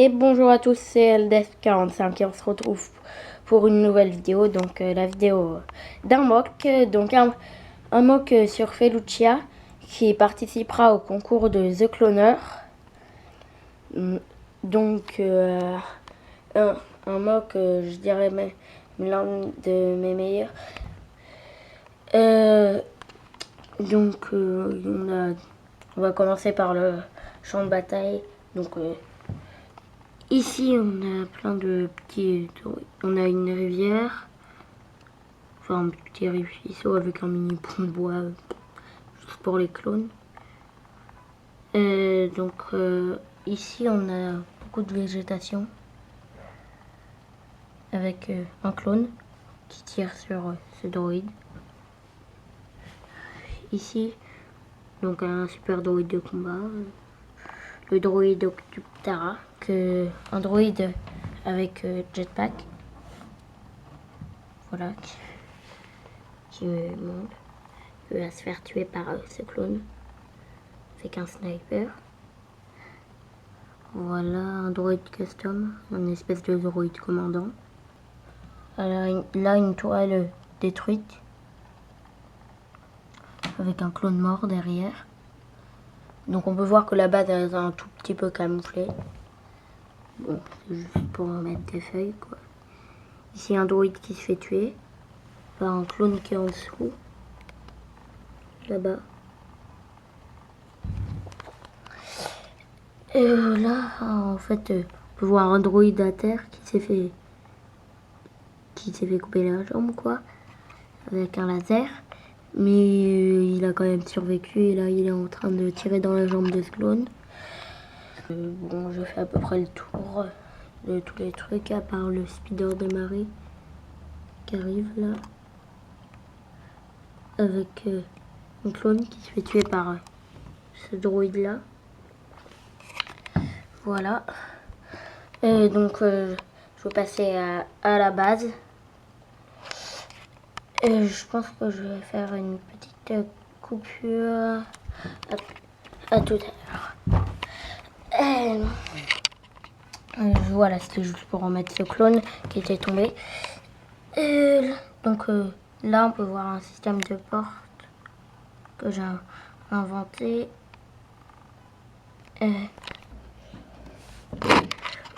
Et bonjour à tous, c'est LDF45 et on se retrouve pour une nouvelle vidéo, donc la vidéo d'un mock, donc un mock sur Felucia qui participera au concours de The Cloner. Donc un mock, je dirais l'un de mes meilleurs. On va commencer par le champ de bataille. Donc ici, on a plein de petits... On a une rivière. Enfin, un petit ruisseau avec un mini pont de bois juste pour les clones. Ici, on a beaucoup de végétation. Avec un clone qui tire sur ce droïde. Ici, donc un super droïde de combat. Le droïde Octara, un droïde avec jetpack. Voilà, qui monte. Il va se faire tuer par ce clone avec un sniper. Voilà un droïde custom, une espèce de droïde commandant. Alors là, une toile détruite avec un clone mort derrière. Donc on peut voir que la base est un tout petit peu camouflée. Bon, c'est juste pour mettre des feuilles quoi. Ici un droïde qui se fait tuer par un clone qui est en dessous. Là-bas. Et là, en fait, on peut voir un droïde à terre qui s'est fait couper la jambe quoi, avec un laser. Mais il a quand même survécu et là il est en train de tirer dans la jambe de ce clone. Bon, je fais à peu près le tour de tous les trucs à part le speeder de marée qui arrive là. Avec un clone qui se fait tuer par ce droïde là. Voilà. Et donc je vais passer à la base. Et je pense que je vais faire une petite coupure. À tout à l'heure. Voilà, c'était juste pour remettre ce clone qui était tombé. Donc là, on peut voir un système de porte que j'ai inventé.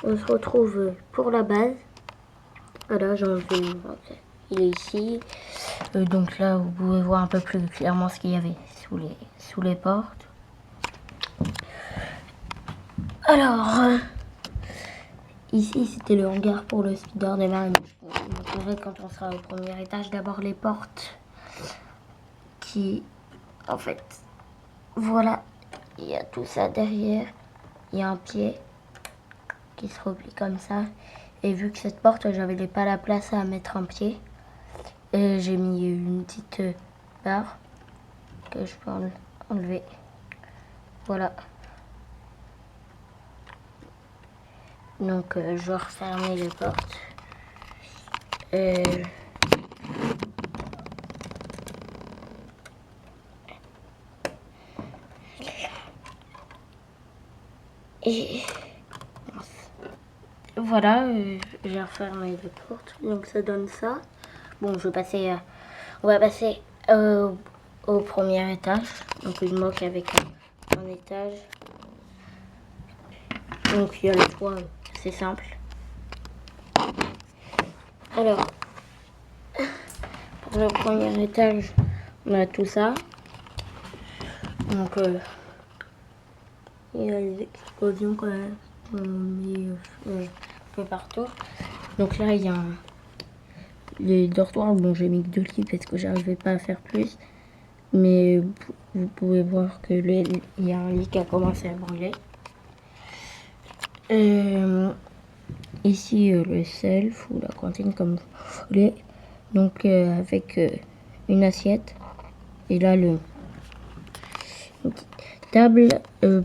On se retrouve pour la base. Voilà, j'ai enlevé il est ici. Donc là, vous pouvez voir un peu plus clairement ce qu'il y avait sous les portes. Alors, ici, c'était le hangar pour le speeder des marines. Je vous montrerai quand on sera au premier étage. D'abord, les portes qui, en fait, voilà, il y a tout ça derrière. Il y a un pied qui se replie comme ça. Et vu que cette porte, j'avais pas la place à mettre un pied, j'ai mis une petite barre que je peux enlever. Voilà. Donc je vais refermer les portes. Et voilà, j'ai refermé les portes. Donc ça donne ça. Bon, on va passer au premier étage. Donc une moque avec un étage. Donc il y a le toit, c'est simple. Alors, pour le premier étage, on a tout ça. Donc il y a les explosions quand même. On met un peu partout. Donc là, il y a les dortoirs. Bon, j'ai mis que 2 lits parce que j'arrivais pas à faire plus. Mais vous pouvez voir que il y a un lit qui a commencé à brûler. Ici, le self ou la cantine comme vous voulez. Donc avec une assiette. Et là, une table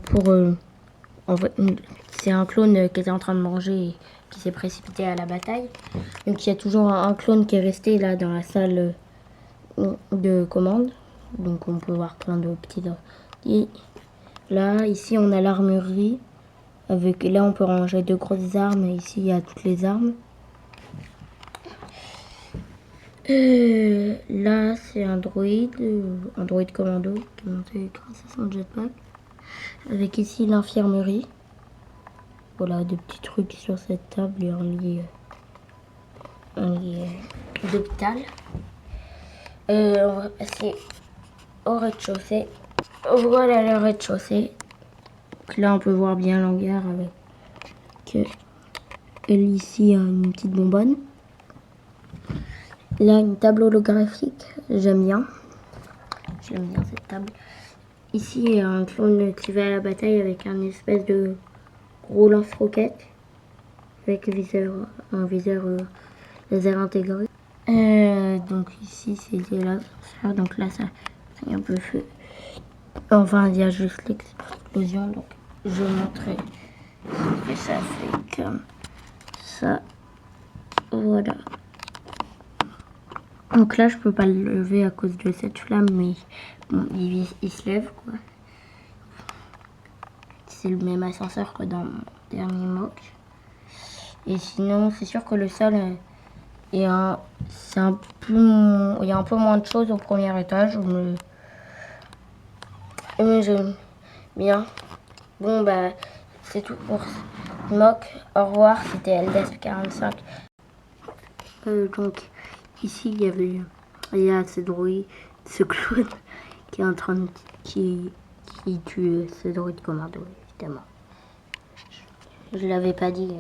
pour... en fait, c'est un clone qui était en train de manger et qui s'est précipité à la bataille. Donc il y a toujours un clone qui est resté là dans la salle de commande. Donc on peut voir plein de petits... Et là, ici, on a l'armurerie Là, on peut ranger de grosses armes. Et ici, il y a toutes les armes. Là, c'est un droïde commando qui est monté grâce à son jetpack. Avec ici l'infirmerie. Voilà, des petits trucs sur cette table et un lit d'hôpital. On va passer au rez-de-chaussée. Voilà le rez-de-chaussée. Là, on peut voir bien l'hangar avec ici une petite bonbonne. Là, une table holographique. J'aime bien cette table. Ici, il y a un clone qui va à la bataille avec un espèce de gros lance-roquette avec un viseur laser intégré. Donc ici, c'était là. Donc là, ça c'est un peu feu. Enfin, il y a juste l'explosion. Donc, je vais montrer que ça fait comme ça. Voilà. Donc là, je peux pas le lever à cause de cette flamme, mais bon, il se lève, quoi. C'est le même ascenseur que dans mon dernier mock. Et sinon, c'est sûr que le sol, il y a un peu moins de choses au premier étage. Mais j'aime bien. Bon, bah, c'est tout pour ce mock. Au revoir, c'était LDS45. Donc, ici, il y a ce droïde, ce clone qui est en train de... qui tue ce droïde commando, évidemment. Je l'avais pas dit.